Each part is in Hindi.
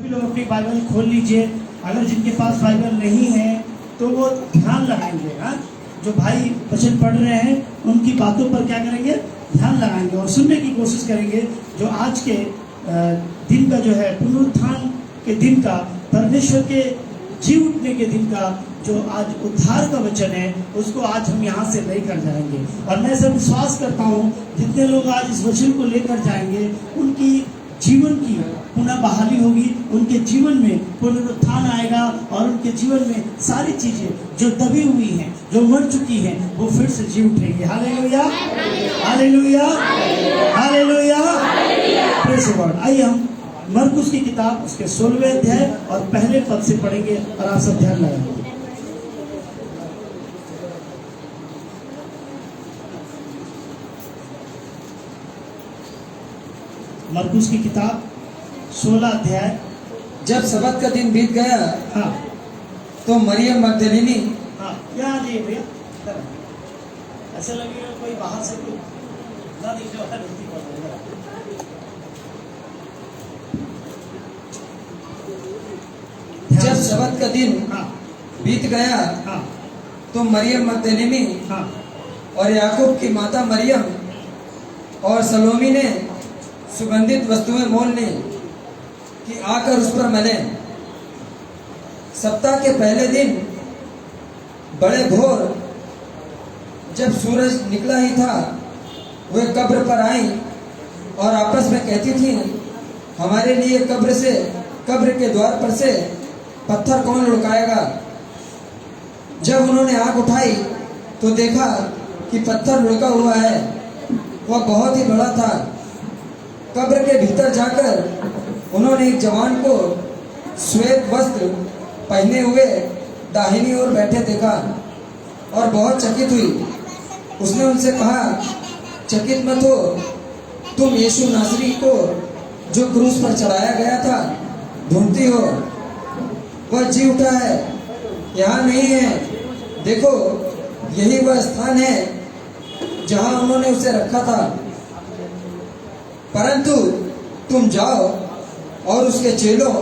भी लोग अपनी बाइबल खोल लीजिए। अगर जिनके पास बाइबल नहीं है तो वो ध्यान लगाएंगे। हाँ, जो भाई वचन पढ़ रहे हैं उनकी बातों पर क्या करेंगे, ध्यान लगाएंगे और सुनने की कोशिश करेंगे। जो आज के दिन का जो है पुनरुत्थान के दिन का, परमेश्वर के जी उठने के दिन का जो आज उद्धार का वचन है, उसको आज हम यहाँ से लेकर जाएंगे। और मैं सब विश्वास करता हूँ जितने लोग आज इस वचन को लेकर जाएंगे उनकी जीवन की पुनः बहाली होगी, उनके जीवन में पुनरुत्थान आएगा और उनके जीवन में सारी चीजें जो दबी हुई हैं, जो मर चुकी हैं, वो फिर से जी उठेंगी। Hallelujah, hallelujah, hallelujah, praise God. आइए हम मरकुस की किताब उसके 16वें अध्याय और पहले पद से पढ़ेंगे और आप सब ध्यान लगाएंगे। मरकुस की किताब 16 अध्याय। जब सबत का दिन बीत गया, हाँ, तो मरियम मगदलीनी, हाँ, यहाँ आइए भैया। ऐसा लगेगा कोई बाहर से कोई ना दिखने वाला व्यक्ति बोल रहा है। जब सबत का दिन हाँ, बीत गया, हाँ, तो मरियम मगदलीनी हाँ, और याकूब की माता मरियम और सलोमी ने सुगंधित वस्तुएं मोल ली कि आकर उस पर मले। सप्ताह के पहले दिन बड़े भोर जब सूरज निकला ही था, वे कब्र पर आई और आपस में कहती थी, हमारे लिए कब्र के द्वार पर से पत्थर कौन लुकाएगा। जब उन्होंने आंख उठाई तो देखा कि पत्थर लुका हुआ है, वह बहुत ही बड़ा था। कब्र के भीतर जाकर उन्होंने एक जवान को श्वेत वस्त्र पहने हुए दाहिनी ओर बैठे देखा और बहुत चकित हुई। उसने उनसे कहा, चकित मत हो, तुम यीशु नासरी को जो क्रूस पर चढ़ाया गया था ढूंढती हो। वह जी उठा है, यहाँ नहीं है। देखो, यही वह स्थान है जहाँ उन्होंने उसे रखा था। परंतु तुम जाओ और उसके चेलों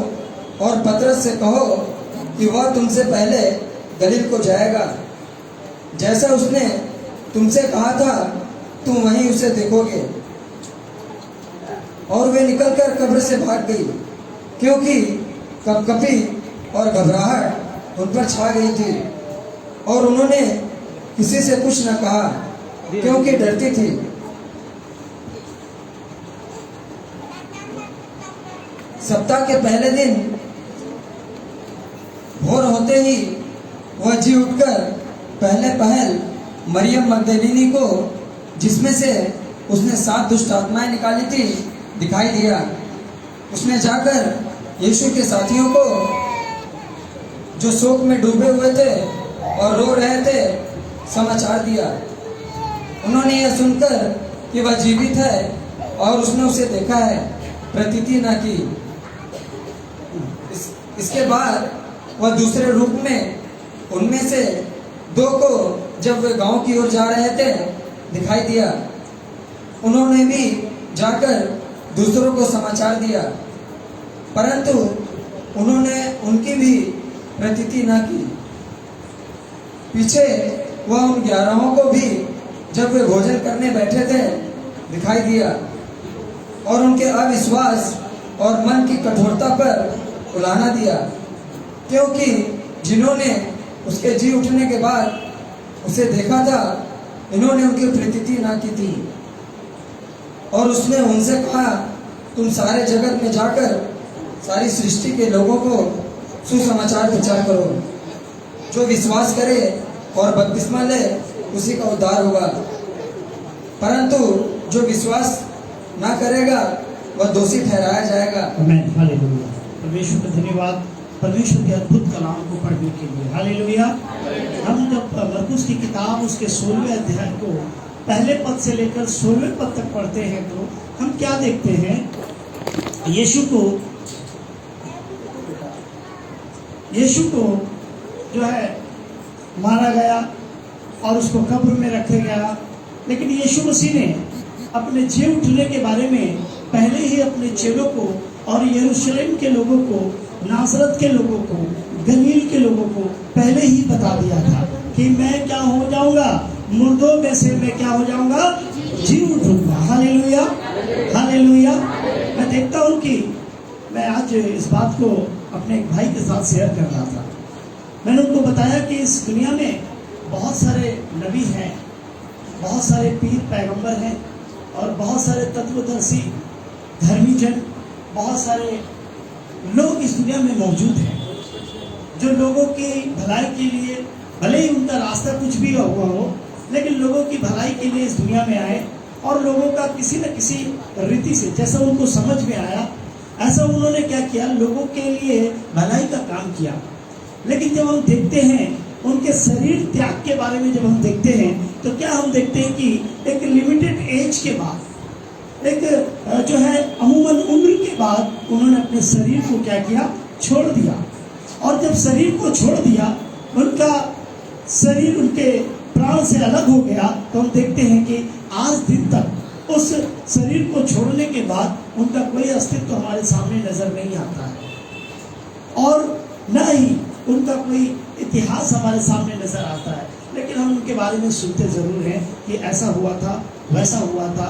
और पतरस से कहो कि वह तुमसे पहले गलील को जाएगा। जैसा उसने तुमसे कहा था, तुम वहीं उसे देखोगे। और वे निकलकर कब्र से भाग गई, क्योंकि कपकपी और घबराहट उन पर छा गई थी। और उन्होंने किसी से कुछ न कहा, क्योंकि डरती थी। सप्ताह के पहले दिन भोर होते ही वह जी उठकर पहले पहल मरियम मगदलीनी को, जिसमें से उसने 7 दुष्ट आत्माएं निकाली थी, दिखाई दिया। उसने जाकर यीशु के साथियों को, जो शोक में डूबे हुए थे और रो रहे थे, समाचार दिया। उन्होंने यह सुनकर कि वह जीवित है और उसने उसे देखा है, प्रतीति न की। इसके बाद वह दूसरे रूप में उनमें से 2 को, जब वे गांव की ओर जा रहे थे, दिखाई दिया। उन्होंने भी जाकर दूसरों को समाचार दिया, परंतु उन्होंने उनकी भी प्रतीति न की। पीछे वह उन 11 को भी, जब वे भोजन करने बैठे थे, दिखाई दिया और उनके अविश्वास और मन की कठोरता पर उलाहना दिया, क्योंकि जिन्होंने उसके जी उठने के बाद उसे देखा था, इन्होंने उनकी प्रतीति ना की थी। और उसने उनसे कहा, तुम सारे जगत में जाकर सारी सृष्टि के लोगों को सुसमाचार प्रचार करो। जो विश्वास करे और बपतिस्मा ले, उसी का उद्धार होगा, परंतु जो विश्वास ना करेगा वह दोषी ठहराया जाएगा। आमीन, हालेलुया। परमेश्वर का धन्यवाद, परमेश्वर के अद्भुत कलाम को पढ़ने के लिए। हालेलुया। हम जब मरकुस की किताब उसके 16वें अध्याय को पहले पद से लेकर 16वें पद तक पढ़ते हैं तो हम क्या देखते हैं, यीशु को जो है मारा गया और उसको कब्र में रखा गया। लेकिन यीशु मसीह ने अपने जी उठने के बारे में पहले ही अपने चेलों को और यरूशलेम के लोगों को, नासरत के लोगों को, गलील के लोगों को पहले ही बता दिया था कि मैं क्या हो जाऊंगा, मुर्दों में से मैं क्या हो जाऊंगा, जी उठूंगा। Hallelujah, hallelujah. मैं देखता हूँ कि मैं आज इस बात को अपने एक भाई के साथ शेयर कर रहा था। मैंने उनको बताया कि इस दुनिया में बहुत सारे नबी हैं, बहुत सारे पीर पैगंबर हैं और बहुत सारे तत्वदर्शी धर्मी जन, बहुत सारे लोग इस दुनिया में मौजूद हैं जो लोगों की भलाई के लिए, भले ही उनका रास्ता कुछ भी हुआ हो, लेकिन लोगों की भलाई के लिए इस दुनिया में आए और लोगों का किसी न किसी रीति से, जैसा उनको समझ में आया ऐसा उन्होंने क्या किया, लोगों के लिए भलाई का काम किया। लेकिन जब हम देखते हैं उनके शरीर त्याग के बारे में, जब हम देखते हैं तो क्या हम देखते हैं कि एक लिमिटेड एज के बाद, एक जो है अमूमन उम्र के बाद उन्होंने अपने शरीर को क्या किया, छोड़ दिया। और जब शरीर को छोड़ दिया, उनका शरीर उनके प्राण से अलग हो गया, तो हम देखते हैं कि आज दिन तक उस शरीर को छोड़ने के बाद उनका कोई अस्तित्व हमारे सामने नजर नहीं आता है और न ही उनका कोई इतिहास हमारे सामने नजर आता है। लेकिन हम उनके बारे में सुनते जरूर हैं कि ऐसा हुआ था, वैसा हुआ था,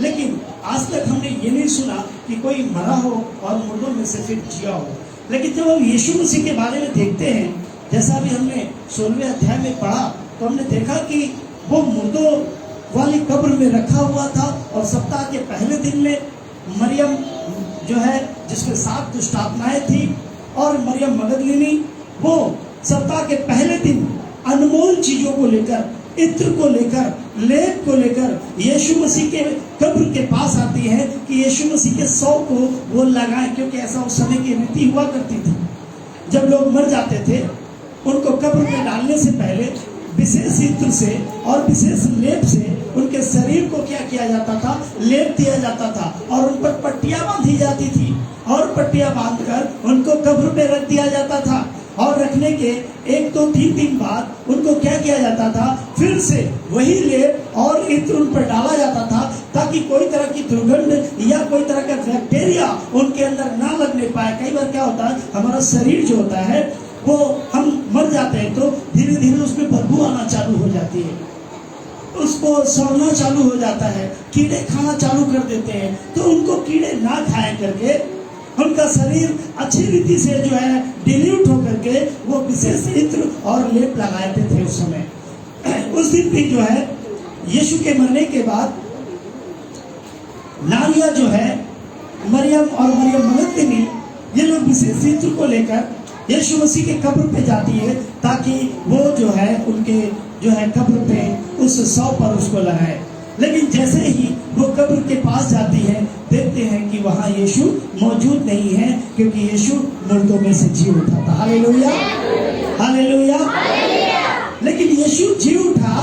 लेकिन आज तक हमने ये नहीं सुना कि कोई मरा हो और मुर्दों में से फिर जिया हो। लेकिन जब हम यीशु मसीह के बारे में देखते हैं, जैसा भी हमने 16वें अध्याय में पढ़ा, तो हमने देखा कि वो मुर्दों वाली कब्र में रखा हुआ था और सप्ताह के पहले दिन में मरियम जो है, जिसके 7 दुष्ट आत्माएं थी, और मरियम मगदलिनी, वो सप्ताह के पहले दिन अनमोल चीजों को लेकर, इत्र को लेकर, लेप को लेकर यीशु मसीह के कब्र के पास आती है कि यीशु मसीह के शव को वो लगाएं, क्योंकि ऐसा उस समय की रीति हुआ करती थी। जब लोग मर जाते थे, उनको कब्र में डालने से पहले विशेष इत्र से और विशेष लेप से उनके शरीर को क्या किया जाता था, लेप दिया जाता था और उन पर पट्टियां बांधी जाती थी और पट्टियां बांधकर उनको कब्र में रख दिया जाता था। और रखने के 1, 2, 3 दिन बाद उनको क्या किया जाता था, फिर से वही लेप और इत्र उन पर डाला जाता था, ताकि कोई तरह की दुर्गंध या कोई तरह का बैक्टीरिया उनके अंदर ना लगने पाए। कई बार क्या होता है, हमारा शरीर जो होता है वो, हम मर जाते हैं तो धीरे धीरे उसमें बदबू आना चालू हो जाती है, उसको सड़ना चालू हो जाता है, कीड़े खाना चालू कर देते हैं। तो उनको कीड़े ना खाया करके उनका शरीर अच्छी रीति से जो है डिल्यूट होकर के वो विशेष इत्र और लेप लगाते थे उस समय। उस दिन भी जो है यीशु के मरने के बाद नारिया जो है, मरियम और मरियम मगदलिनी, ये लोग विशेष इत्र को लेकर यीशु मसीह के कब्र पे जाती है, ताकि वो जो है उनके जो है कब्र पे उस शव पर उसको लगाए। लेकिन जैसे ही वो कब्र के पास जाती है, देखते हैं कि वहाँ यीशु मौजूद नहीं है, क्योंकि यीशु मुर्दों में से जी उठा था। Hallelujah, hallelujah. लेकिन यीशु जी उठा,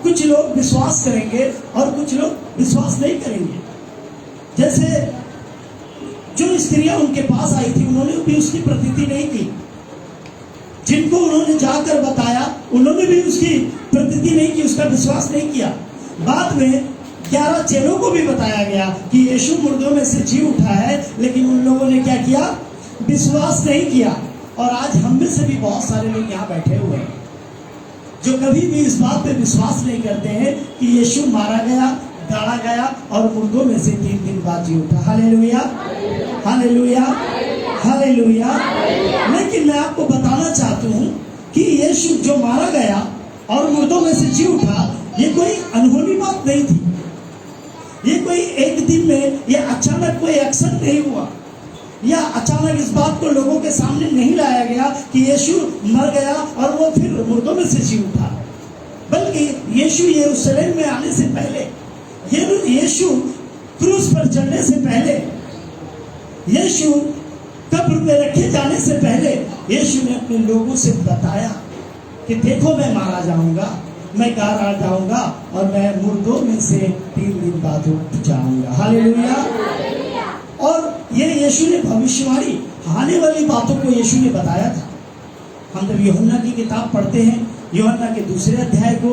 कुछ लोग विश्वास करेंगे और कुछ लोग विश्वास नहीं करेंगे। जैसे जो स्त्रियां उनके पास आई थी, उन्होंने भी उसकी प्रतीति नहीं की। जिनको उन्होंने जाकर बताया, उन्होंने भी उसकी प्रतीति नहीं की, उसका विश्वास नहीं किया। बाद में 11 चेलों को भी बताया गया कि यीशु मुर्दों में से जी उठा है, लेकिन उन लोगों ने क्या किया, विश्वास नहीं किया। और आज हम में से भी बहुत सारे लोग यहाँ बैठे हुए हैं जो कभी भी इस बात पे विश्वास नहीं करते हैं कि यीशु मारा गया, गाड़ा गया और मुर्दों में से 3 दिन बाद जी उठा। Hallelujah, hallelujah, hallelujah. लेकिन मैं आपको बताना चाहता हूँ कि यीशु जो मारा गया और मुर्दों में से जी उठा, ये कोई अनहोनी बात नहीं थी। ये कोई एक दिन में या अचानक कोई एक्शन नहीं हुआ, या अचानक इस बात को लोगों के सामने नहीं लाया गया कि यीशु मर गया और वो फिर मुर्दों में से जी उठा। बल्कि यीशु यरूशलेम में आने से पहले, यीशु क्रूस पर चढ़ने से पहले, यीशु कब्र में रखे जाने से पहले, यीशु ने अपने लोगों से बताया कि देखो मैं मारा जाऊंगा, मैं गाड़ा जाऊंगा और मैं मुर्दों में से 3 दिन बाद उठ जाऊंगा। हालेलुया। और ये यीशु ने भविष्यवाणी, आने वाली बातों को यीशु ने बताया था। हम जब यूहन्ना की किताब पढ़ते हैं, यूहन्ना के 2 अध्याय को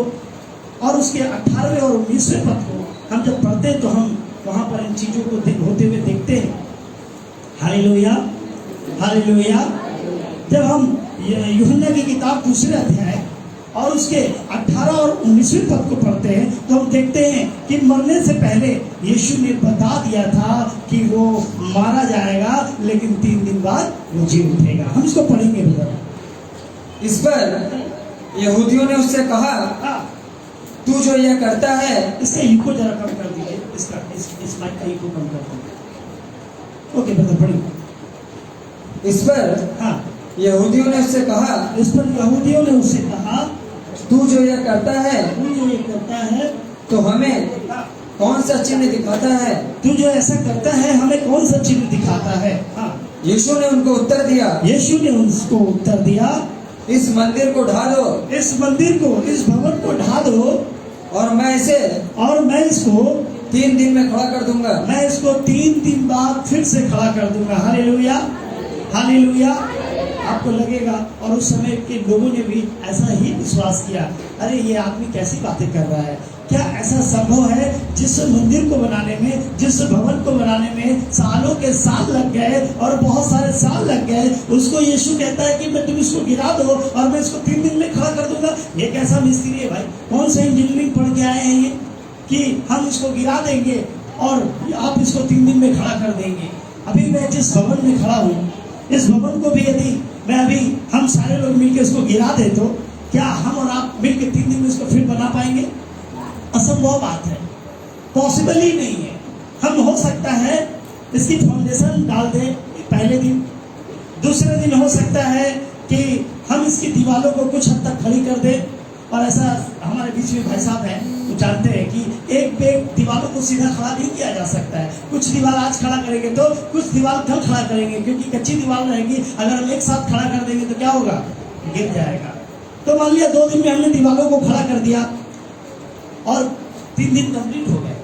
और उसके 18वें और 19वें पद को हम जब पढ़ते हैं, तो हम वहां पर इन चीजों को होते हुए देखते हैं हालेलुया, हालेलुया। जब हम यूहन्ना की किताब दूसरे अध्याय और उसके 18 और 19वें पद को पढ़ते हैं तो हम देखते हैं कि मरने से पहले यीशु ने बता दिया था कि वो मारा जाएगा लेकिन 3 दिन बाद वो जी उठेगा। हम इसको पढ़ेंगे ब्रदर। इस पर यहूदियों ने उससे कहा, हाँ, तू जो यह करता है, इसका इको जरा कम कर दीजिए, इसका इस माइक का इको कम कर दीजिए। ओके ब्रदर, पढ़िए। इस पर हाँ, यहूदियों ने उससे कहा, इस पर यहूदियों ने उससे कहा, तू जो यह करता है तू जो ये करता है तो हमें हाँ, कौन सा चिन्ह दिखाता है? तू जो ऐसा करता है हमें कौन सा चिन्ह दिखाता है? हाँ, यीशु ने उनको उत्तर दिया, यीशु ने उसको उत्तर दिया, इस मंदिर को ढा दो इस मंदिर को, इस भवन को ढा दो और मैं इसे और मैं इसको 3 दिन में खड़ा कर दूंगा। 3 दिन बाद फिर से खड़ा कर दूंगा। Hallelujah, hallelujah. आपको लगेगा और उस समय के लोगों ने भी ऐसा ही विश्वास किया, अरे ये आदमी कैसी बातें कर रहा है, क्या ऐसा संभव है? जिस मंदिर को बनाने में, जिस भवन को बनाने में सालों के साल लग गए और बहुत सारे साल लग गए, उसको यीशु कहता है कि मैं तुम इसको गिरा दो और मैं इसको 3 दिन में खड़ा कर दूंगा। ये कैसा मिस्त्री है भाई? कौन सा इंजीनियरिंग पढ़ के आए हैं ये कि हम इसको गिरा देंगे और आप इसको 3 दिन में खड़ा कर देंगे? अभी मैं जिस भवन में खड़ा हूँ, इस भवन को भी यदि हम सारे लोग मिलकर इसको गिरा दे तो क्या हम और आप मिलकर 3 दिन में इसको फिर बना पाएंगे? असंभव बात है, पॉसिबल ही नहीं है। हम हो सकता है इसकी फाउंडेशन डाल दें पहले दिन, दूसरे दिन हो सकता है कि हम इसकी दीवारों को कुछ हद तक खड़ी कर दें। और ऐसा हमारे बीच में भाई साहब हैं, वो जानते हैं कि एक पे एक दीवारों को सीधा खड़ा नहीं किया जा सकता है। कुछ दीवार आज खड़ा करेंगे तो कुछ दीवार कल खड़ा करेंगे, क्योंकि कच्ची दीवार रहेगी। अगर हम एक साथ खड़ा कर देंगे तो क्या होगा? गिर जाएगा। तो मान लिया 2 दिन में हमने दीवारों को खड़ा कर दिया और 3 दिन कंप्लीट हो गए।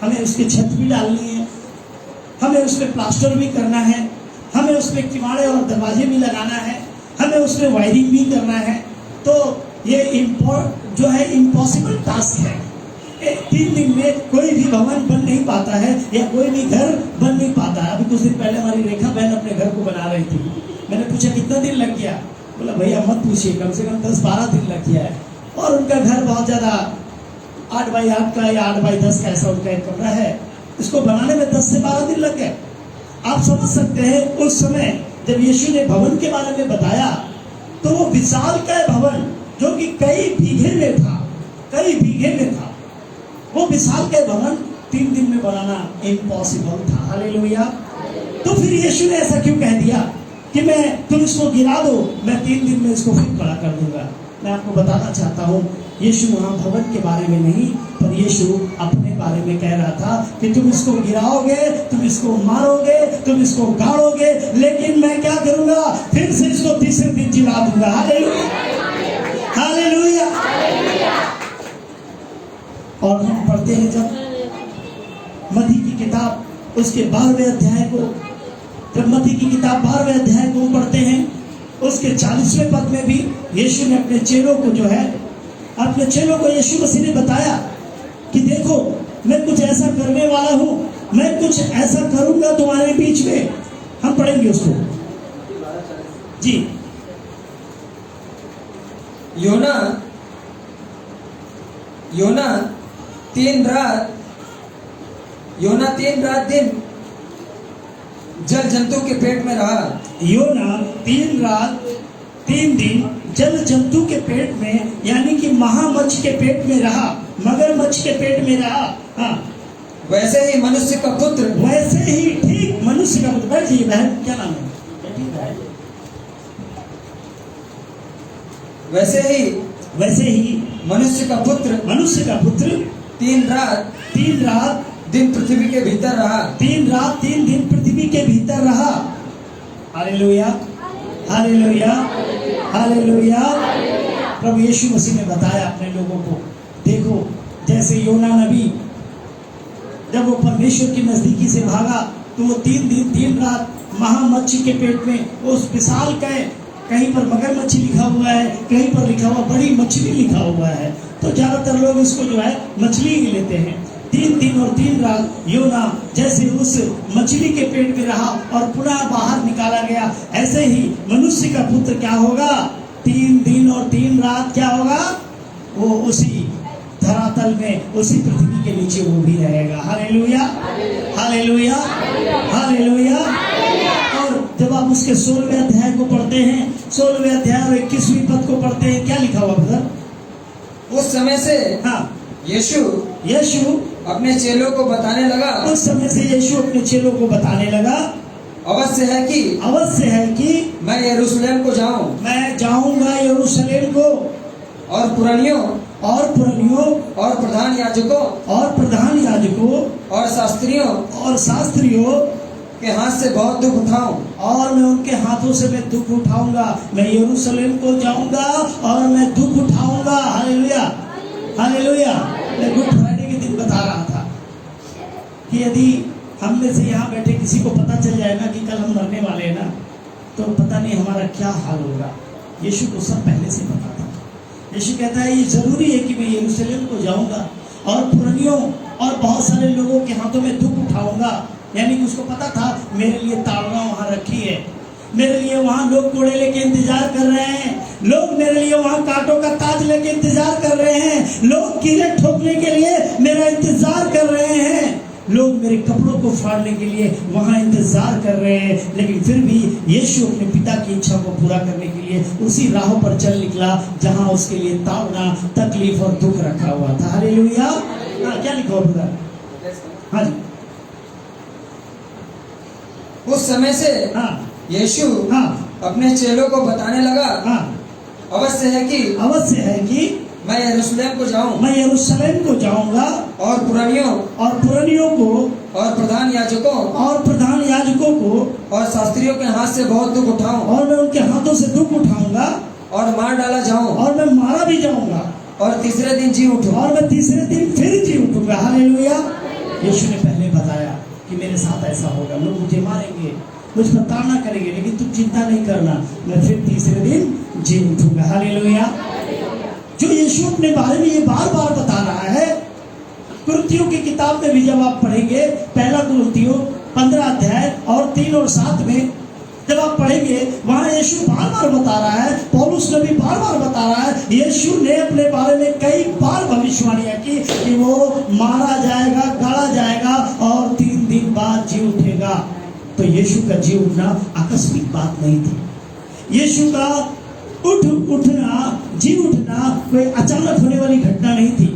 हमें उसकी छत भी डालनी है, हमें उसमें प्लास्टर भी करना है, हमें उसमें किवाड़े और दरवाजे भी लगाना है, हमें उसमें वायरिंग भी करना है। तो ये जो है इम्पॉसिबल टास्क है। 3 दिन में कोई भी भवन बन नहीं पाता है या कोई भी घर बन नहीं पाता है। अभी कुछ दिन पहले हमारी रेखा बहन अपने घर को बना रही थी। मैंने पूछा कितना दिन लग गया? बोला भैया मत पूछिए, कम से कम 10-12 दिन लग गया है। और उनका घर बहुत ज़्यादा 8 बाई 8 का या 8 बाई 10 का ऐसा उनका एक कमरा है। इसको बनाने में 10 से 12 दिन लग गए। आप समझ सकते हैं उस समय जब यीशु ने भवन के बारे में बताया तो वो विशालकाय भवन जो कि कई बीघे में था, वो विशालकाय भवन 3 दिन में बनाना इम्पॉसिबल था। हालेलुया। तो फिर यीशु ने ऐसा क्यों कह दिया कि तुम इसको गिरा दो, मैं 3 दिन में इसको फिर खड़ा कर दूंगा? मैं आपको बताना चाहता हूँ, यीशु वहाँ भवन के बारे में नहीं, पर यीशु अपने बारे में कह रहा था कि तुम इसको गिराओगे, तुम इसको मारोगे, तुम इसको गाड़ोगे, लेकिन मैं क्या करूंगा? फिर से इसको तीसरे दिन जिला दूंगा। Hallelujah, hallelujah. और हम पढ़ते हैं जब मत्ती की किताब उसके 12वें अध्याय को, जब मत्ती की किताब 12वें अध्याय को पढ़ते हैं, उसके 40वें पद में भी यीशु ने अपने चेलों को यीशु मसीह ने बताया कि देखो मैं कुछ ऐसा करने वाला हूं, मैं कुछ ऐसा करूंगा तुम्हारे बीच में। हम पढ़ेंगे उसको जी। योना 3 रात दिन जल जंतु के पेट में रहा। योना 3 रात 3 दिन जल जंतु के पेट में, यानी कि महामच्छ के पेट में रहा, मगरमच्छ के पेट में रहा। हाँ, वैसे ही मनुष्य का पुत्र, वैसे ही ठीक मनुष्य का पुत्र। बैठिए बहन, क्या नाम है? वैसे ही मनुष्य का पुत्र 3 रात दिन पृथ्वी के भीतर रहा। 3 रात 3 दिन पृथ्वी के भीतर रहा। Hallelujah, hallelujah, hallelujah. प्रभु यीशु मसीह ने बताया अपने लोगों को, देखो जैसे योना नबी जब वो परमेश्वर की नजदीकी से भागा तो वो 3 दिन 3 रात महामच्छी के पेट में, उस विशाल का कहीं पर मगरमच्छी लिखा हुआ है, कहीं पर लिखा हुआ बड़ी मछली लिखा हुआ है। तो ज्यादातर लोग इसको जो है मछली ही लेते हैं, 3 दिन और 3 रात योना जैसे उस मछली के पेट में रहा और पुनः बाहर निकाला गया, ऐसे ही मनुष्य का पुत्र क्या होगा? 3 दिन और 3 रात क्या होगा? वो उसी धरातल में, उसी पृथ्वी के नीचे वो भी रहेगा। Hallelujah, hallelujah, hallelujah. और जब आप उसके 16वें अध्याय को पढ़ते हैं, 16वें अध्याय और 21वीं पद को पढ़ते हैं, क्या लिखा हुआ ब्रदर? उस समय से हाँ, यीशु अपने चेलों को बताने लगा, उस समय से यीशु अपने चेलों को बताने लगा, अवश्य है कि मैं यरूशलेम को जाऊं, मैं जाऊंगा यरूशलेम को, और पुरनियों और प्रधान याजकों और शास्त्रियों के हाथ से बहुत दुख उठाऊं, और मैं उनके हाथों से मैं दुख उठाऊंगा। मैं यरूशलेम को जाऊंगा और मैं दुख उठाऊंगा। Hallelujah, hallelujah. मैं गुड फ्राइडे के दिन बता रहा था कि यदि हम में से यहाँ बैठे किसी को पता चल जाए ना कि कल हम मरने वाले हैं ना, तो पता नहीं हमारा क्या हाल होगा। यीशु को सब पहले से पता था। यीशु कहता है ये जरूरी है कि मैं यरूशलेम को जाऊंगा और पुरनियों और बहुत सारे लोगों के हाथों में दुख उठाऊंगा। यानी कि उसको पता था मेरे लिए ताड़ना वहां रखी है, मेरे लिए वहां लोग कोड़े लेके इंतजार कर रहे हैं, लोग मेरे लिए वहां कांटों का ताज लेके इंतजार कर रहे हैं, लोग कीड़े ठोकने के लिए मेरा इंतजार कर रहे हैं, लोग मेरे कपड़ों को फाड़ने के लिए वहां इंतजार कर रहे हैं। लेकिन फिर भी यीशु अपने पिता की इच्छा को पूरा करने के लिए उसी राह पर चल निकला जहां उसके लिए ताड़ना, तकलीफ और दुख रखा हुआ था। हालेलुया। हाँ, क्या लिखा हुआ? हाँ जी। उस समय से यीशु अपने चेलों को बताने लगा, अवश्य है कि मैं यरूशलेम को जाऊंगा, और पुरनियों को और प्रधान याजकों को और शास्त्रियों के हाथ से बहुत दुख उठाऊं, और मैं उनके हाथों से दुख उठाऊंगा और मार डाला जाऊं, और मैं मारा भी जाऊंगा, और तीसरे दिन जी उठूंगा, और मैं तीसरे दिन फिर जी उठूंगा। हालेलुया। यीशु ने पहले बताया कि मेरे साथ ऐसा होगा, लोग मुझे मारेंगे, मुझ पर ताड़ना करेंगे, लेकिन तुम चिंता नहीं करना, मैं फिर तीसरे दिन जी उठूंगा। हालेलुया। जो यीशु अपने बारे में ये बार बार बता रहा है, कुरिन्थियों की किताब में भी जब आप पढ़ेंगे, पहला कुरिन्थियों 15 अध्याय और 3 और 7 में जब आप पढ़ेंगे, वहां यीशु बार बार बता रहा है, पौलुस ने भी बार बार बता रहा है, यीशु ने अपने बारे में कई बार भविष्यवाणियां की कि वो मारा जाएगा, गाड़ा जाएगा और 3 दिन बाद जी उठेगा। तो यीशु का जी उठना आकस्मिक बात नहीं थी। यीशु का उठना, जी उठना कोई अचानक होने वाली घटना नहीं थी।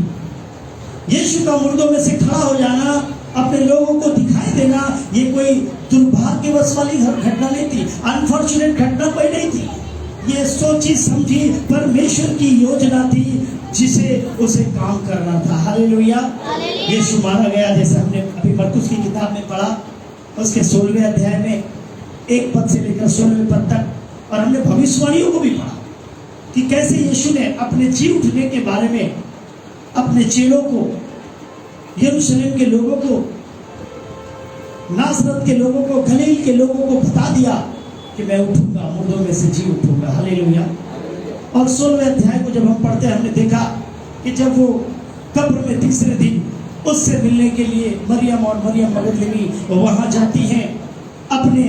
यीशु का मुर्दों में से खड़ा हो जाना, अपने लोगों को दिखाई देना, ये कोई दुर्भाग्यवश वाली घटना नहीं थी, अनफॉर्चुनेट घटना कोई नहीं थी। ये सोची समझी परमेश्वर की योजना थी जिसे उसे काम करना था। हालेलुया। यीशु मारा गया, जैसे हमने अभी मरकुस की किताब में पढ़ा, उसके 16वें अध्याय में 1 पद से लेकर 16वें पद तक, और हमने भविष्यवाणियों को भी पढ़ा कि कैसे यीशु ने अपने जी उठने के बारे में अपने चेलों को, यरूशलेम के लोगों को, नासरत के लोगों को, गलील के लोगों को बता दिया कि मैं उठूंगा, मुर्दों में से जी उठूंगा। हालेलुया। और 16वें अध्याय को जब हम पढ़ते हैं, हमने देखा कि जब वो कब्र में तीसरे दिन उससे मिलने के लिए मरियम और मरियम मगदलिनी वहां जाती हैं अपने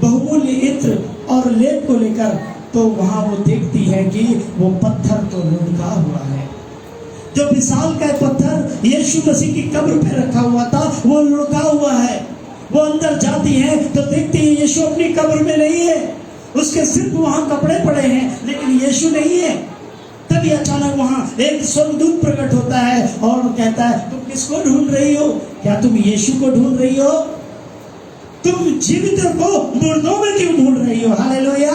बहुमूल्य इत्र और लेप को लेकर, तो वहां वो देखती है कि वो पत्थर तो लुढ़का हुआ है। जो विशाल का पत्थर यीशु मसीह की कब्र पे रखा हुआ था, वो लुढ़का हुआ है। वो अंदर जाती है तो देखती है यीशु अपनी कब्र में नहीं है, उसके सिर्फ वहां कपड़े पड़े हैं, लेकिन यीशु नहीं है। तभी अचानक वहां एक स्वर्गदूत प्रकट होता है और कहता है, तुम किसको ढूंढ रही हो? क्या तुम यीशु को ढूंढ रही हो? तुम जीवित को मुर्दों में क्यों ढूंढ रही हो? हालेलुया।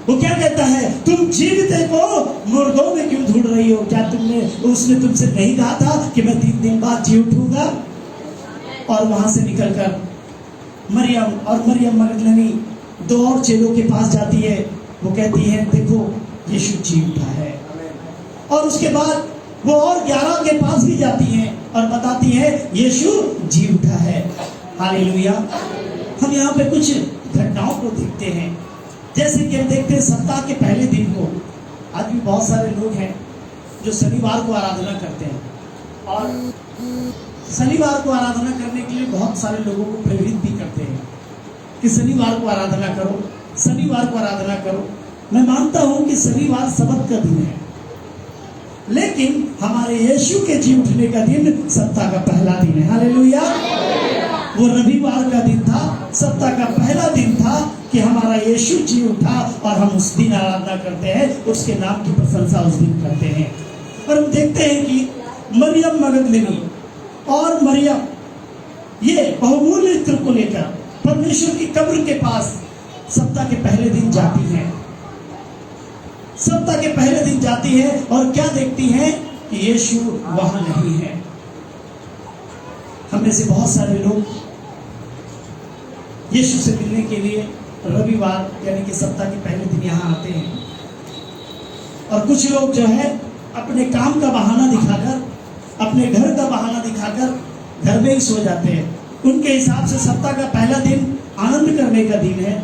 वो क्या कहता है, तुम जीवित को मुर्दों में क्यों ढूंढ रही हो? क्या उसने तुमसे नहीं कहा था कि मैं 3 दिन बाद जी उठूंगा? और वहां से निकलकर मरियम और मरियम मगदलिनी 2 और चेलों के पास जाती है। वो कहती है, देखो यीशु जी उठा है। और उसके बाद वो और 11 के पास भी जाती हैं और बताती है, यीशु जी उठा है। हालेलुया। हम यहाँ पे कुछ घटनाओं को देखते हैं, जैसे कि हम देखते हैं सप्ताह के पहले दिन को। आज भी बहुत सारे लोग हैं जो शनिवार को आराधना करते हैं, और शनिवार को आराधना करने के लिए बहुत सारे लोगों को प्रेरित भी करते हैं कि शनिवार को आराधना करो, शनिवार को आराधना करो। मैं मानता हूं कि शनिवार सबत का दिन है, लेकिन हमारे यीशु के जी उठने का दिन सप्ताह का पहला दिन है। हालेलुया। वो रविवार का दिन था, सप्ताह का पहला दिन था कि हमारा यीशु जी उठा और हम उस दिन आराधना करते हैं, उसके नाम की प्रशंसा उस दिन करते हैं। और हम देखते हैं कि मरियम मगदलिनी और मरियम ये बहुमूल्य इत्र को लेकर परमेश्वर की कब्र के पास सप्ताह के पहले दिन जाती हैं। सप्ताह के पहले दिन जाती है और क्या देखती है कि यीशु वहां नहीं है। हम में से बहुत सारे लोग यीशु से मिलने के लिए रविवार यानी कि सप्ताह के पहले दिन यहाँ आते हैं, और कुछ लोग जो है अपने काम का बहाना दिखाकर, अपने घर का बहाना दिखाकर घर में ही सो जाते हैं। उनके हिसाब से सप्ताह का पहला दिन आनंद करने का दिन है,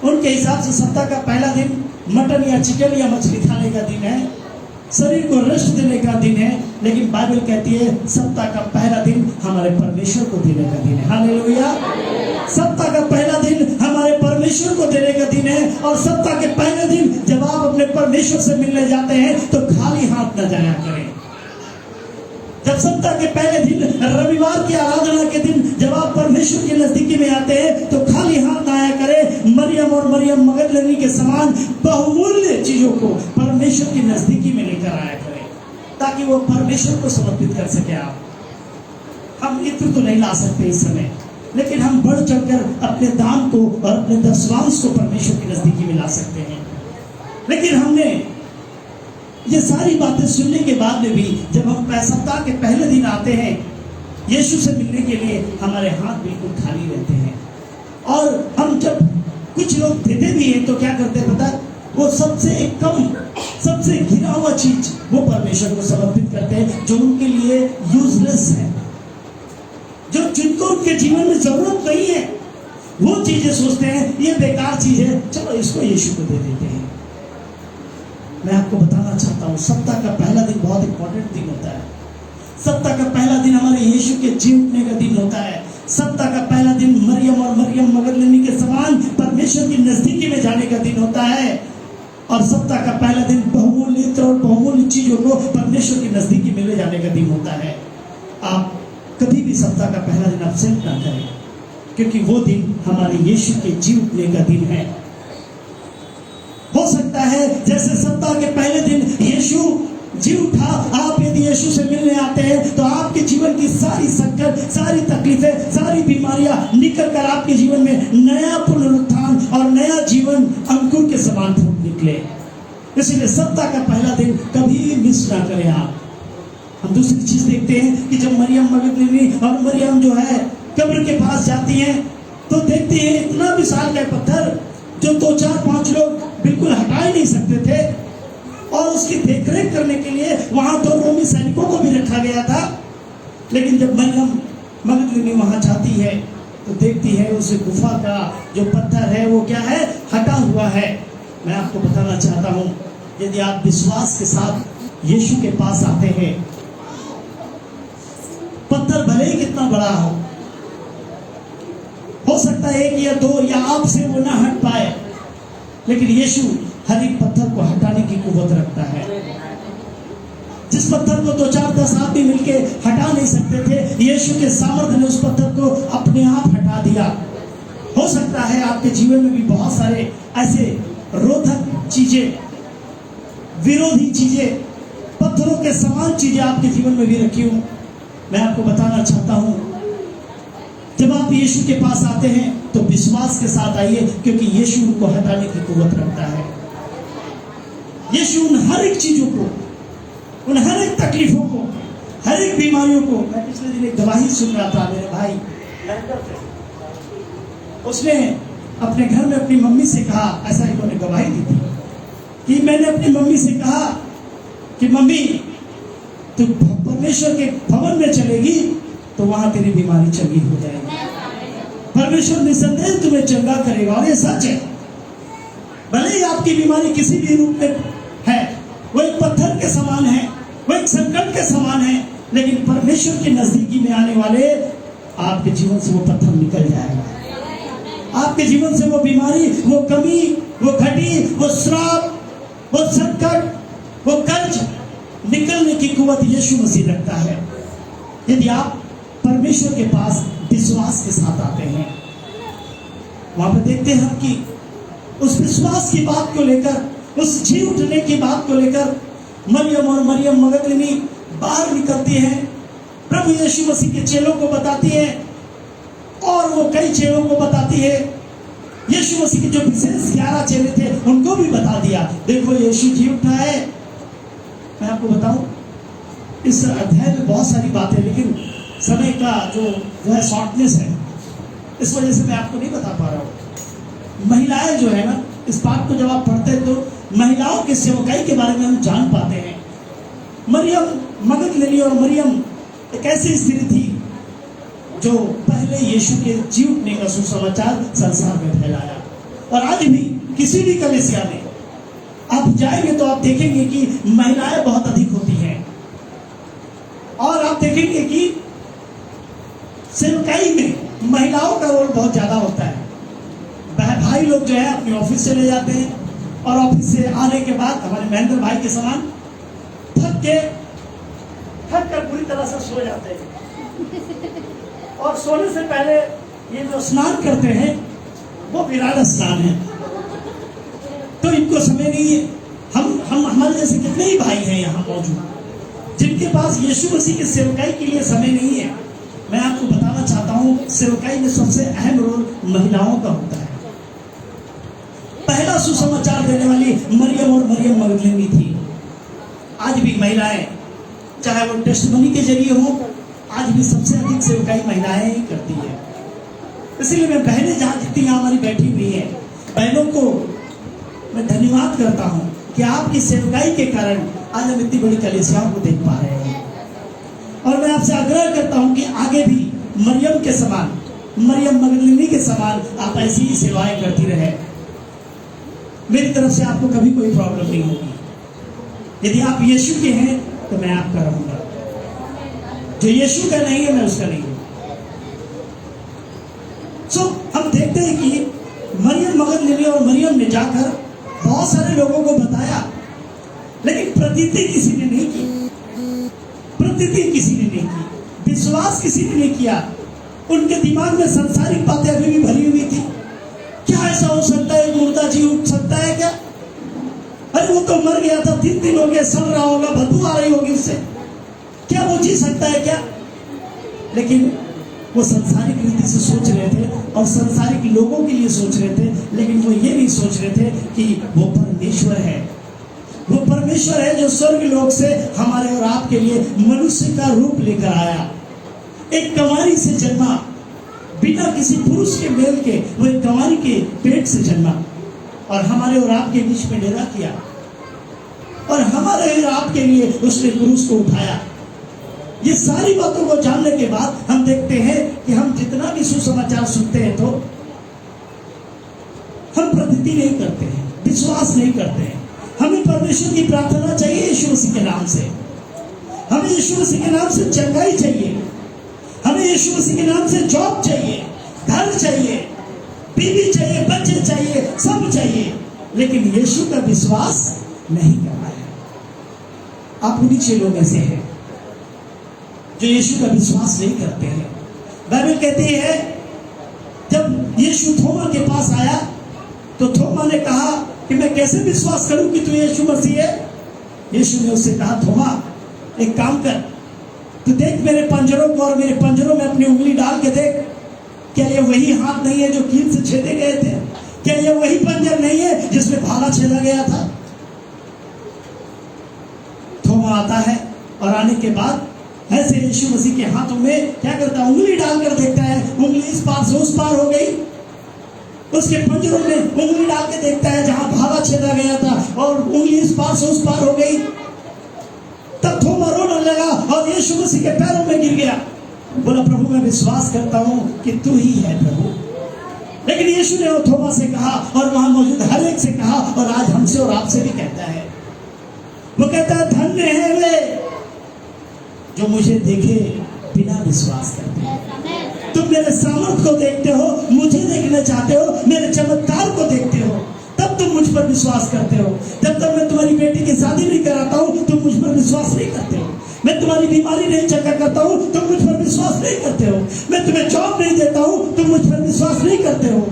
उनके हिसाब से सप्ताह का पहला दिन मटन या चिकन या मछली खाने का दिन है, शरीर को रेस्ट देने का दिन है। लेकिन बाइबल कहती है सप्ताह का पहला दिन हमारे परमेश्वर को देने का दिन है। हालेलुया। सप्ताह का पहला दिन हमारे परमेश्वर को देने का दिन है, और सप्ताह के पहले दिन जब आप अपने परमेश्वर से मिलने जाते हैं तो खाली हाथ न जाया करें। जब सप्ताह के पहले दिन रविवार की आराधना के दिन जब आप परमेश्वर के नजदीकी में आते हैं तो खाली हाथ ना आया करें। मरियम और मरियम मगदलिनी के समान बहुमूल्य चीजों को परमेश्वर की नजदीकी में लेकर आया करें, ताकि वो परमेश्वर को समर्पित कर सके। हम इत्र तो नहीं ला सकते इस समय, लेकिन हम बढ़ चढ़कर अपने दान को और अपने दशवांश को परमेश्वर की नजदीकी में ला सकते हैं। लेकिन हमने ये सारी बातें सुनने के बाद में भी जब हम सप्ताह के पहले दिन आते हैं यीशु से मिलने के लिए, हमारे हाथ बिल्कुल खाली रहते हैं। और हम जब कुछ लोग देते भी हैं तो क्या करते हैं पता, वो सबसे कम, सबसे घिरा हुआ चीज वो परमेश्वर को समर्पित करते हैं, जो उनके लिए यूजलेस है, जो जिनको उनके जीवन में जरूरत नहीं है। वो चीजें सोचते हैं ये बेकार चीज है, चलो इसको यीशु को दे देते हैं। मैं आपको बताना चाहता हूँ सप्ताह का पहला दिन बहुत इंपॉर्टेंट दिन होता है। सप्ताह का पहला दिन हमारे यीशु के जी उठने का दिन होता है। सप्ताह का पहला दिन मरियम और मरियम मगदलिनी के समान परमेश्वर की नजदीकी में जाने का दिन होता है। और सप्ताह का पहला दिन बहुमूल्य इत्र और बहुमूल्य चीजों को परमेश्वर की नजदीकी में ले जाने का दिन होता है। आप कभी भी सप्ताह का पहला दिन एब्सेंट ना करें, क्योंकि वो दिन हमारे यीशु के जी उठने का दिन है। हो सकता है जैसे सप्ताह के पहले दिन यीशु जी उठा, आप यदि यीशु से मिलने आते हैं तो आपके जीवन की सारी संकट, सारी तकलीफें, सारी बीमारियां निकल कर आपके जीवन में नया पुनरुत्थान और नया जीवन अंकुर के समान फूट निकले। इसलिए सप्ताह का पहला दिन कभी मिस ना करें आप। हम दूसरी चीज देखते हैं कि जब मरियम मगदलिनी और मरियम जो है कब्र के पास जाती हैं तो देखती है इतना विशाल का पत्थर जो 2-4-5 लोग बिल्कुल हटा ही नहीं सकते थे, और उसकी देखरेख करने के लिए वहां 2 रोमी सैनिकों को भी रखा गया था। लेकिन जब मरियम मगदलिनी वहां जाती है तो देखती है उस गुफा का जो पत्थर है वो क्या है, हटा हुआ है। मैं आपको बताना चाहता हूं, यदि आप विश्वास के साथ यीशु के पास आते हैं, पत्थर भले ही कितना बड़ा हो सकता है 1 या 2 या आपसे वो ना हट पाए, लेकिन यीशु हर एक पत्थर को हटाने की कुव्वत रखता है। जिस पत्थर को 2-4-10 आदमी मिलके हटा नहीं सकते थे, यीशु के सामर्थ्य ने उस पत्थर को अपने आप हटा दिया। हो सकता है आपके जीवन में भी बहुत सारे ऐसे रोधक चीजें, विरोधी चीजें, पत्थरों के समान चीजें आपके जीवन में भी रखी हूं। मैं आपको बताना चाहता हूं, जब आप यीशु के पास आते हैं तो विश्वास के साथ आइए, क्योंकि यीशु उनको हटाने की कुव्वत रखता है। यीशु उन हर एक चीजों को, उन हर एक तकलीफों को, हर एक बीमारियों को, मैं पिछले दिन एक गवाही सुन रहा था मेरे भाई, उसने अपने घर में अपनी मम्मी से कहा, ऐसा इन्होंने गवाही दी थी कि मैंने अपनी मम्मी से कहा कि मम्मी तू परमेश्वर के भवन में चलेगी तो वहां तेरी बीमारी चंगी हो जाएगी। परमेश्वर निसंदेह तुम्हें चंगा करेगा, और ये सच है। भले ही आपकी बीमारी किसी भी रूप में है, वो एक पत्थर के समान है, वो एक संकट के समान है, लेकिन परमेश्वर के नजदीकी में आने वाले आपके जीवन से वो पत्थर निकल जाएगा। आपके जीवन से वो बीमारी, वो कमी, वो घटी, वो श्राप, वो संकट, वो कर्ज निकलने की कुवत यीशु मसीह रखता है, यदि आप परमेश्वर के पास विश्वास के साथ आते हैं। वहां पर देखते हैं कि उस विश्वास की बात को लेकर, उस जी उठने की बात को लेकर मरियम और मरियम मगदलिनी बाहर निकलती हैं, प्रभु यीशु मसीह के चेलों को बताती है, और वो कई चेलों को बताती है। यीशु मसीह के जो विशेष 11 चेले थे उनको भी बता दिया, देखो यीशु जी उठा है। मैं आपको बताऊं, इस अध्याय में बहुत सारी बातें, लेकिन समय का जो है शॉर्टनेस है, इस वजह से मैं आपको नहीं बता पा रहा हूं। महिलाएं जो है ना, इस बात को जब आप पढ़ते हैं तो महिलाओं की सेवकाई के बारे में हम जान पाते हैं। मरियम मगदलिनी और मरियम एक ऐसी स्त्री थी जो पहले यीशु के जी उठने का सुसमाचार संसार में फैलाया। और आज भी किसी भी कलीसिया में आप जाएंगे तो आप देखेंगे कि महिलाएं बहुत अधिक होती हैं, और आप देखेंगे कि सेवकाई में महिलाओं का रोल बहुत ज्यादा होता है। भाई लोग जो है अपने ऑफिस चले जाते हैं, और ऑफिस से आने के बाद हमारे महेंद्र भाई के समान थक कर पूरी तरह से सो जाते हैं, और सोने से पहले ये जो स्नान करते हैं वो विराट स्नान है, तो इनको समय नहीं है। हम हमारे जैसे कितने ही भाई हैं यहाँ मौजूद जिनके पास यीशु मसीह की सेवकाई के लिए समय नहीं है। मैं आपको बताना चाहता हूँ, सेवकाई में सबसे अहम रोल महिलाओं का होता है। पहला सुसमाचार देने वाली मरियम और मरियम मगदलिनी थी। आज भी महिलाएं, चाहे वो टेस्टमनी के जरिए हो, आज भी सबसे अधिक सेवकाई महिलाएं ही करती है। इसलिए मैं बहनें जहां जितनी हमारी बैठी हुई है, बहनों को मैं धन्यवाद करता हूं कि आपकी सेवकाई के कारण आज हम इतनी बड़ी कलीसियाओं को देख पा रहे हैं। और मैं आपसे आग्रह करता हूं कि आगे भी मरियम के समान, मरियम मगदलिनी के समान आप ऐसी ही सेवाएं करती रहे। मेरी तरफ से आपको कभी कोई प्रॉब्लम नहीं होगी। यदि आप यीशु के हैं तो मैं आपका रहूंगा, जो यीशु का नहीं है मैं उसका नहीं हूं। हम देखते हैं कि मरियम मगदलिनी और मरियम ने जाकर बहुत सारे लोगों को बताया, लेकिन प्रतीति किसी ने नहीं की, प्रतीति किसी ने नहीं की, विश्वास किसी ने नहीं किया। उनके दिमाग में सांसारिक बातें अभी भी भरी हुई थी। क्या ऐसा हो सकता है, मुर्दा जी उठ सकता है क्या? अरे वो तो मर गया था, 3 दिन हो गए, सड़ रहा होगा, बदबू आ रही होगी उससे, क्या वो जी सकता है क्या? लेकिन वो सांसारिक रीति से सोच रहे थे और सांसारिक लोगों के लिए सोच रहे थे, लेकिन वो ये नहीं सोच रहे थे कि वो परमेश्वर है। वो परमेश्वर है जो स्वर्ग लोक से हमारे और आपके लिए मनुष्य का रूप लेकर आया, एक कंवारी से जन्मा, बिना किसी पुरुष के मेल के वो एक कंवारी के पेट से जन्मा, और हमारे और आपके बीच में डेरा किया, और हमारे और आपके लिए उसने क्रूस को उठाया। ये सारी बातों को जानने के बाद हम देखते हैं कि हम जितना भी सुसमाचार सुनते हैं तो हम प्रतीति नहीं करते हैं, विश्वास नहीं करते हैं। हमें परमेश्वर की प्रार्थना चाहिए यीशु मसीह के नाम से, हमें यीशु मसीह के नाम से चंगाई चाहिए, हमें यीशु मसीह के नाम से जॉब चाहिए, घर चाहिए, बीवी चाहिए, बच्चे चाहिए, सब चाहिए, लेकिन यीशु का विश्वास नहीं करना है। आप उन्हीं चेलों में से हैं जो यीशु का विश्वास नहीं करते हैं। बाइबल कहती है जब यीशु थोमा के पास आया तो थोमा ने कहा कि मैं कैसे विश्वास करूं कि तू यीशु मसीह है। यीशु ने उससे कहा, थोमा एक काम कर, तू देख मेरे पंजरों को और मेरे पंजरों में अपनी उंगली डाल के देख, क्या ये वही हाथ नहीं है जो कील से छेदे गए थे? क्या ये वही पंजर नहीं है जिसमें भाला छेदा गया था? थोमा आता है और आने के बाद ऐसे यीशु मसीह के हाथों में क्या करता है, उंगली डालकर देखता है, उंगली इस पार से उस पार हो गई। उसके पंजरों में उंगली डाल के देखता है जहां भाला छेदा गया था, और उंगली इस पार से उस पार हो गई। तब थोमा रोने लगा और यीशु मसीह के पैरों में गिर गया, बोला, प्रभु मैं विश्वास करता हूं कि तू ही है प्रभु। लेकिन यीशु ने थोमा से कहा, और वहां मौजूद हर एक से कहा, और आज हमसे और आपसे भी कहता है, वो कहता है, धन्य है वे जो मुझे देखे बिना विश्वास करते हैं। तुम मेरे सामर्थ को देखते हो, मुझे देखना चाहते हो, मेरे चमत्कार को देखते हो, तब तुम मुझ पर विश्वास करते हो। जब तक मैं तुम्हारी बेटी की शादी नहीं कराता हूँ तुम मुझ पर विश्वास नहीं करते हो। मैं तुम्हारी बीमारी नहीं चेक करता हूँ तुम मुझ पर विश्वास नहीं करते हो। मैं तुम्हें जॉब नहीं देता हूँ तुम मुझ पर विश्वास नहीं करते हो।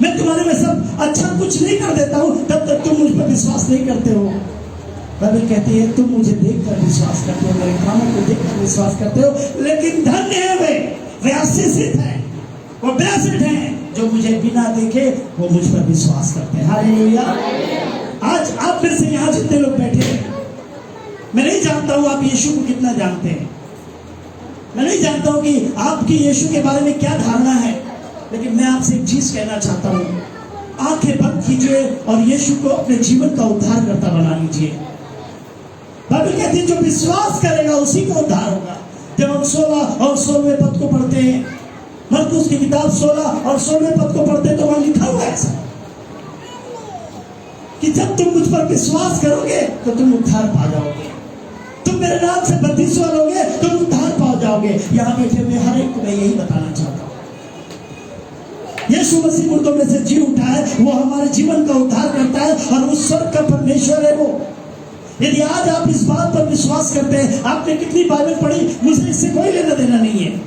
मैं तुम्हारे में सब अच्छा कुछ नहीं कर देता हूँ तब तक तुम मुझ पर विश्वास नहीं करते हो। बाइबल कहती है तुम मुझे देखकर विश्वास करते हो, मेरे कामों को देखकर विश्वास करते हो। लेकिन धन्य है वे आशीषित है, वो ब्लेस्ड है जो मुझे बिना देखे वो मुझ पर विश्वास करते हैं। हालेलुया। आज आप में से यहाँ जितने लोग बैठे हैं, मैं नहीं जानता हूँ आप यीशु को कितना जानते हैं, मैं नहीं जानता हूँ कि आपकी यीशु के बारे में क्या धारणा है, लेकिन मैं आपसे एक चीज कहना चाहता हूँ, आंखें बंद कीजिए और यीशु को अपने जीवन का उद्धारकर्ता बना लीजिए। बाइबल कहती है जो विश्वास करेगा उसी का उद्धार होगा। जब हम 16 और 16वें पद को पढ़ते हैं, मरकुस की किताब 16 और 16वें पद को पढ़ते हैं तो वहां लिखा हुआ है ऐसा कि जब तुम मुझ पर विश्वास करोगे तो तुम उद्धार पा जाओगे, तुम मेरे नाम से बपतिस्मा लोगे तुम उद्धार पा जाओगे। यहाँ बैठे हुए हर एक को मैं यही बताना चाहता हूँ, यीशु मसीह मुर्दों में से जी उठा है, वो हमारे जीवन का उद्धार करता है और उस स्वर्ग का परमेश्वर है वो। यदि आज आप इस बात पर विश्वास करते हैं, आपने कितनी बाइबल पढ़ी, मुझे इससे कोई लेना देना नहीं है।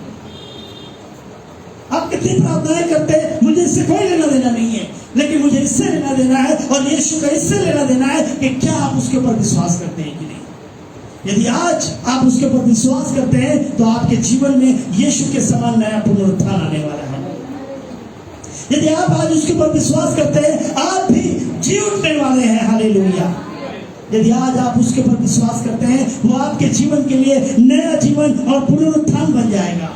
आप कितनी प्रार्थनाएं करते हैं, मुझे इससे कोई लेना देना नहीं है, लेकिन मुझे इससे लेना देना है और यीशु का इससे लेना देना है कि क्या आप उसके ऊपर विश्वास करते हैं कि नहीं। यदि आज आप उसके ऊपर विश्वास करते हैं तो आपके जीवन में यीशु के समान नया पुनरुत्थान आने वाला है। यदि आप आज उसके ऊपर विश्वास करते हैं, आप भी जी उठने वाले हैं। हालेलुया। यदि आज आप उसके ऊपर विश्वास करते हैं, वो आपके जीवन के लिए नया जीवन और पुनरुत्थान बन जाएगा।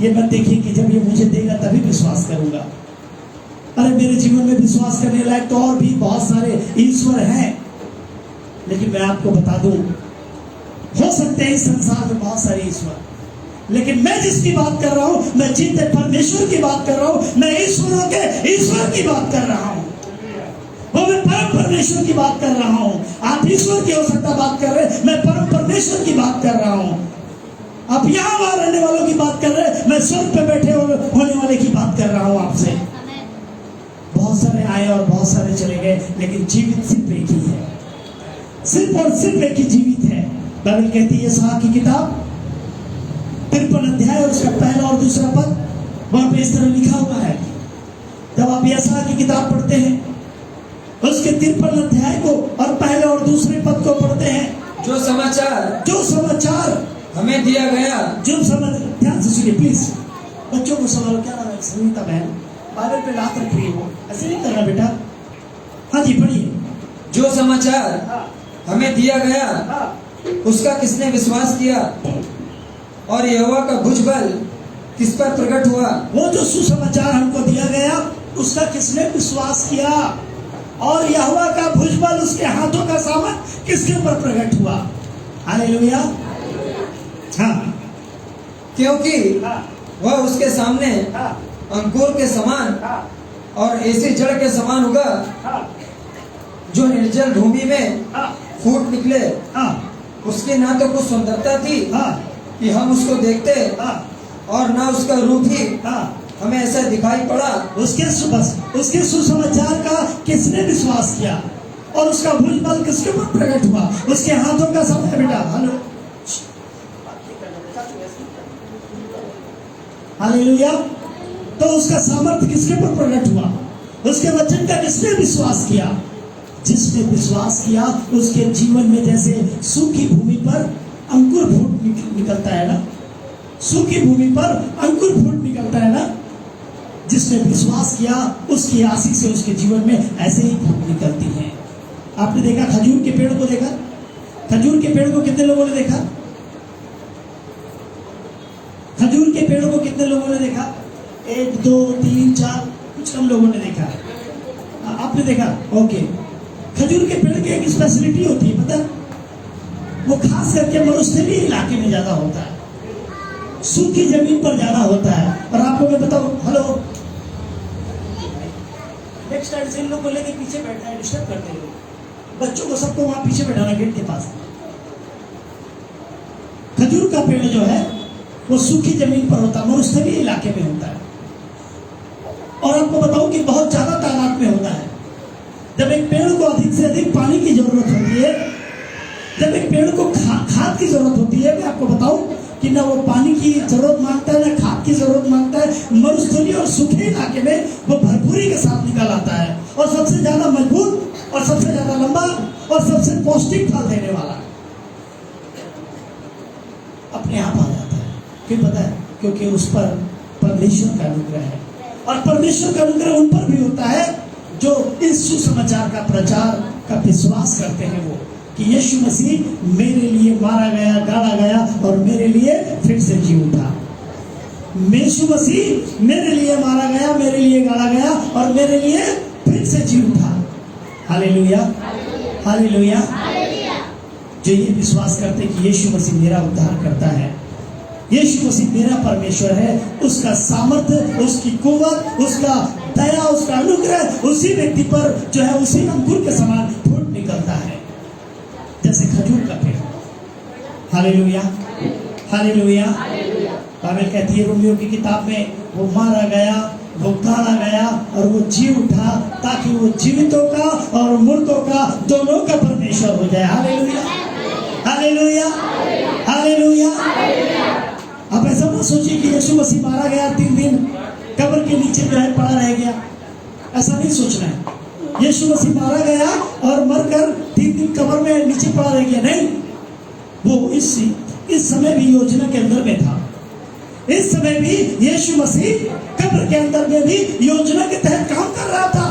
ये मत देखिए कि जब ये मुझे देगा तभी विश्वास करूंगा। अरे मेरे जीवन में विश्वास करने लायक तो और भी बहुत सारे ईश्वर हैं, लेकिन मैं आपको बता दूं, हो सकते हैं इस संसार में बहुत सारे ईश्वर, लेकिन मैं जिसकी बात कर रहा हूं, मैं जीते परमेश्वर की बात कर रहा हूं, मैं ईश्वरों के ईश्वर की बात कर रहा हूं, वो मैं परम परमेश्वर की बात कर रहा हूं। आप ईश्वर की हो सकता बात कर रहे हैं, मैं परम परमेश्वर की बात कर रहा हूं। आप यहाँ वहां रहने वालों की बात कर रहे हैं, मैं स्वर्ग पे बैठे होने वाले की बात कर रहा हूं आपसे। बहुत सारे आए और बहुत सारे चले गए, लेकिन जीवित सिर्फ एक ही है, सिर्फ और सिर्फ एक ही जीवित है। बाइबल कहती है यशायाह की किताब 53 अध्याय और उसका पहला और दूसरा पद, वहां पे इस तरह लिखा हुआ है। जब आप यशायाह की किताब पढ़ते हैं, उसके 53 अध्याय को और पहले और दूसरे पद को पढ़ते हैं, जो समाचार हमें दिया गया, जो समझ, ध्यान से सुनिए प्लीज, बच्चों को संभालो। क्या नाम है? सुनीता बहन, बाइबल पे हाथ रख रही हो, ऐसे नहीं करना बेटा। हाँ जी पढ़िए। जो समाचार हमें दिया गया उसका किसने विश्वास किया, और यहोवा का भुजबल किस पर प्रकट हुआ। वो जो सुसमाचार हमको दिया गया उसका किसने विश्वास किया, और यहोवा का भुजबल उसके हाथों का सामन किसके ऊपर प्रकट हुआ। हालेलुया। हाँ, क्योंकि वह उसके सामने अंकुर के समान और ऐसी जड़ के समान होगा जो निर्जल भूमि में फूट निकले। उसकी ना तो कुछ सुंदरता थी कि हम उसको देखते, और ना उसका रूप ही हमें ऐसा दिखाई पड़ा। उसके सुसमाचार का किसने विश्वास किया, और उसका भुजबल किसके ऊपर प्रकट हुआ। उसके हाथों का समय बेटा, हेलो, हालेलुया। तो उसका सामर्थ्य किसके ऊपर प्रकट हुआ, उसके वचन का किसने विश्वास किया। जिसने विश्वास किया उसके जीवन में जैसे सूखी भूमि पर अंकुर फूट निकलता है ना, सूखी भूमि पर अंकुर फूट निकलता है ना, जिसने विश्वास किया उसकी आशीष से उसके जीवन में ऐसे ही फूट निकलती है। आपने देखा खजूर के पेड़ को, देखा खजूर के पेड़ को कितने लोगों ने देखा, खजूर के पेड़ को कितने लोगों ने देखा, 1 2 3 4, कुछ कम लोगों ने देखा। आपने देखा, ओके। खजूर के पेड़ की एक स्पेशलिटी होती है पता, वो खास करके मरुस्थलीय इलाके में ज्यादा होता है, सूखी जमीन पर ज्यादा होता है। और आपको मैं बताऊं, हेलो, नेक्स्ट टाइम से इन लोग को लेके पीछे बैठना है, डिस्टर्ब करते हैं बच्चों को, सबको वहां पीछे बैठाना गेट के पास। खजूर का पेड़ जो है वो सूखी जमीन पर होता है, मरुस्थलीय इलाके में होता है। और आपको बताऊं कि बहुत ज्यादा तादाद में होता है। जब एक पेड़ को अधिक से अधिक पानी की जरूरत होती है, जब एक पेड़ को खाद की जरूरत होती है, मैं आपको बताऊं कि ना वो पानी की जरूरत मांगता है, ना खाद की जरूरत मांगता है। मरुस्थलीय और सूखे इलाके में वो भरपूरी के साथ निकल आता है और सबसे ज्यादा मजबूत और सबसे ज्यादा लंबा और सबसे पौष्टिक फल देने वाला अपने आप आ जाता है। क्यों पता है? क्योंकि उस पर परमेश्वर का अनुग्रह है। और परमेश्वर का अनुग्रह उन पर भी होता है जो इस सुसमाचार का प्रचार का विश्वास करते हैं, वो कि यीशु मसीह मेरे लिए मारा गया, गाड़ा गया और मेरे लिए फिर से जी उठा। यीशु मसीह मेरे लिए मारा गया, मेरे लिए गाड़ा गया और मेरे लिए फिर से जी उठा। Hallelujah, hallelujah. जो ये विश्वास करते कि यीशु मसीह मेरा उद्धार करता है, यीशु मसीह मेरा परमेश्वर है, उसका सामर्थ्य, उसकी कुव्वत, उसका दया, उसका अनुग्रह उसी व्यक्ति पर जो है उसी अंकुर के समान फूट निकलता है जैसे खजूर का पेड़। Hallelujah, hallelujah. बाइबल कहती है रोमियो की किताब में, वो मारा गया, वो गाड़ा गया और वो जी उठा ताकि वो जीवितों का और मुर्दों का दोनों का परमेश्वर हो जाए। Hallelujah, hallelujah, hallelujah. आप ऐसा मत सोचिए कि यीशु मसीह मारा गया, 3 दिन कब्र के नीचे जो है पड़ा रह गया, ऐसा नहीं सोचना है। यीशु मसीह मारा गया और मरकर 3 दिन कब्र में नीचे पड़ा रह गया, नहीं। वो इस समय भी योजना के अंदर में था। इस समय भी यीशु मसीह कब्र के अंदर में भी योजना के तहत काम कर रहा था।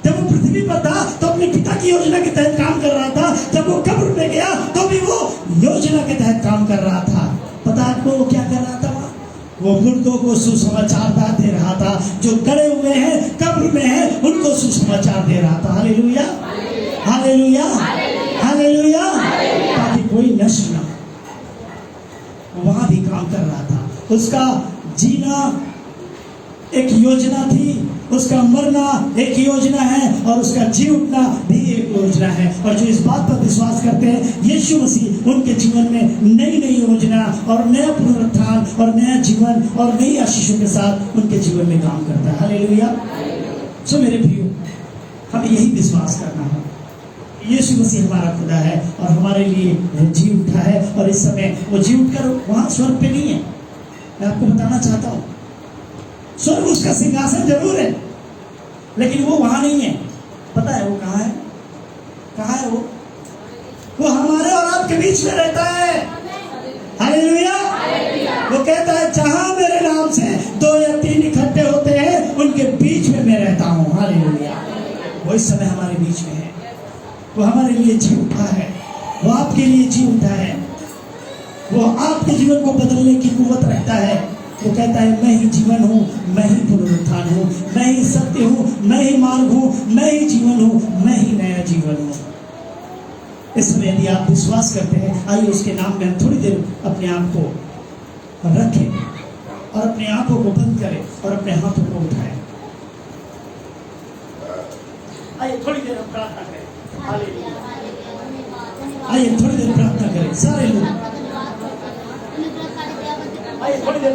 जब वो पृथ्वी पर था तो अपने पिता की योजना के तहत काम कर रहा था। जब वो कब्र में गया तो भी वो योजना के तहत काम कर रहा था। पता आपको वो क्या कर रहा था? वो मुर्दों को सुसमाचार दे रहा था। जो गड़े हुए हैं, कब्र में हैं, उनको सुसमाचार दे रहा था। Hallelujah, hallelujah, hallelujah. ताकि कोई नष्ट ना, वहां भी काम कर रहा था। उसका जीना एक योजना थी, उसका मरना एक योजना है और उसका जी उठना भी एक योजना है। और जो इस बात पर विश्वास करते हैं, यीशु मसीह उनके जीवन में नई नई योजना और नया पुनरुत्थान और नया जीवन और नई आशीषों के साथ उनके जीवन में काम करता है। हालेलुया। सो मेरे प्रियो, हमें यही विश्वास करना है, यीशु मसीह हमारा खुदा है और हमारे लिए वो जी उठा है। और इस समय वो जी उठकर वहां स्वर्ग पे नहीं है। मैं आपको बताना चाहता हूं, स्वर्ग उसका सिंहासन जरूर है, लेकिन वो वहां नहीं है। पता है वो कहाँ है? कहाँ है वो हमारे और आपके बीच में रहता है। हालेलुया। वो कहता है, जहां मेरे नाम से 2 या 3 इकट्ठे होते हैं, उनके बीच में मैं रहता हूं। हालेलुया। वो इस समय हमारे बीच में है। वो हमारे लिए जी उठा है, वो आपके लिए जी उठा है, वो आपके जीवन को बदलने की कुव्वत रखता है। वो कहता है, मैं ही जीवन हूँ, मैं ही पुनरुत्थान हूँ, मैं ही सत्य हूँ, मैं ही मार्ग हूँ, मैं ही जीवन हूँ, मैं ही नया जीवन हूँ। इस समय यदि आप विश्वास करते हैं, आइए उसके नाम में हम थोड़ी देर अपने आप को रखें और अपने आंखों को बंद करें और अपने हाथों को उठाएं। आइए थोड़ी देर हम प्रार्थना करें। आइए थोड़ी देर प्रार्थना करें सारे लोग। आइए थोड़ी देर